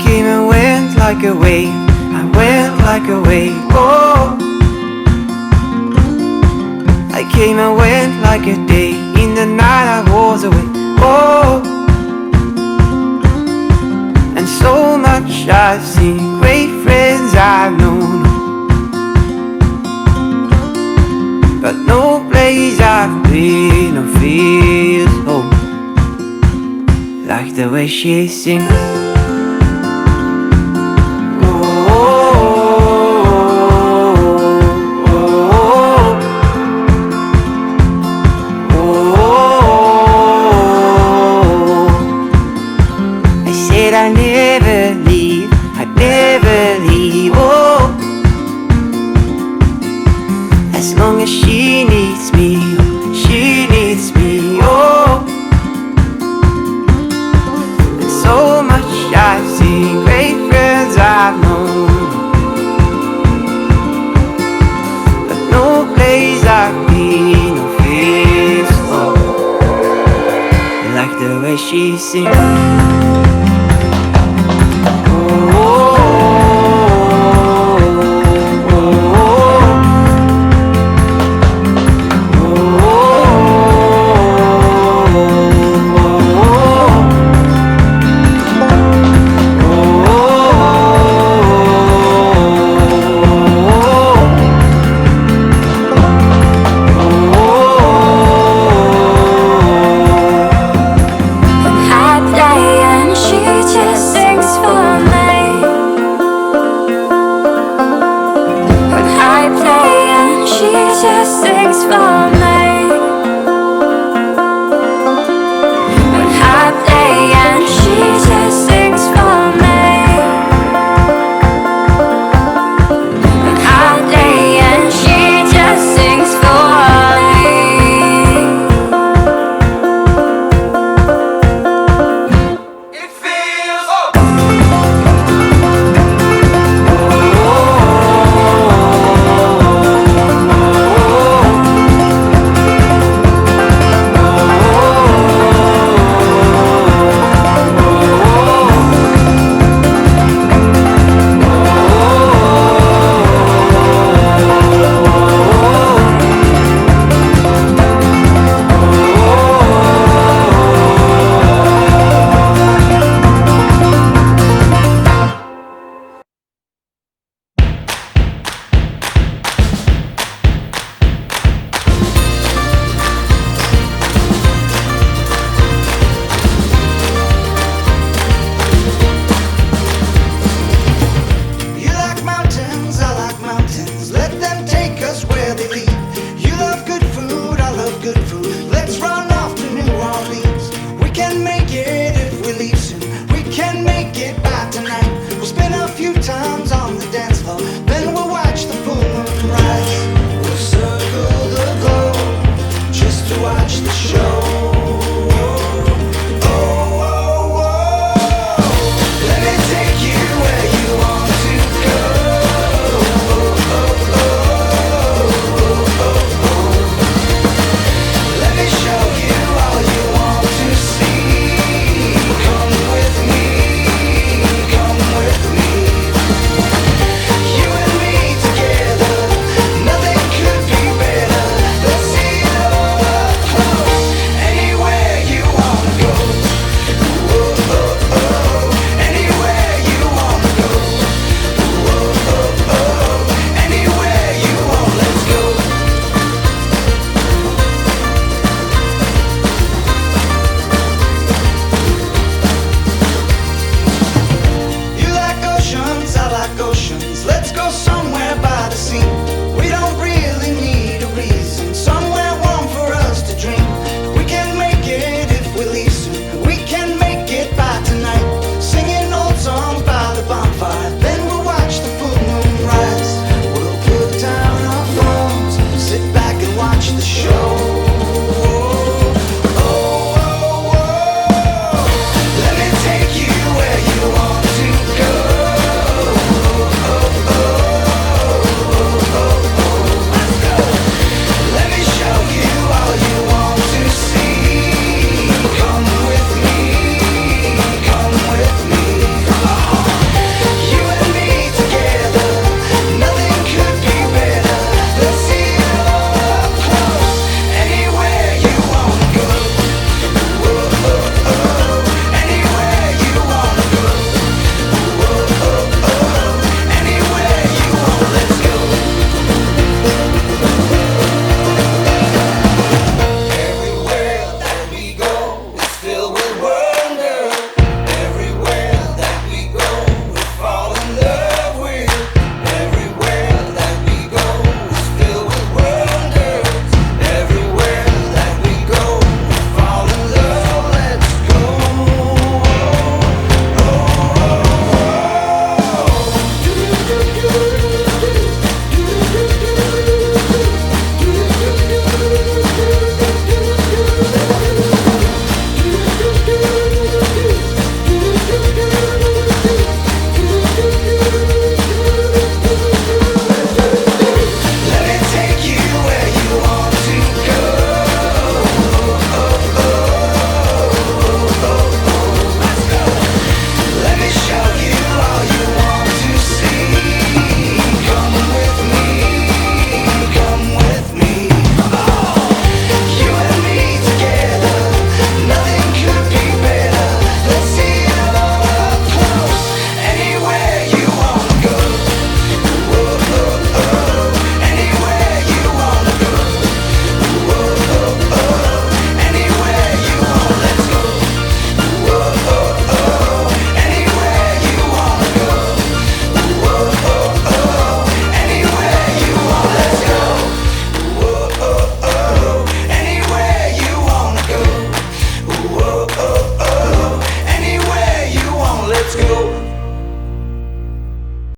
came and went like a wave, I went like a wave, oh. I came and went like a day, in the night I was away, oh. And so much I've seen, great friends I've known, but no place I've been or feels home like the way she sings. I never leave, I never leave, oh. As long as she needs me, she needs me, oh. And so much I've seen, great friends I've known, but no place I've been or feels home like the way she sings. Just say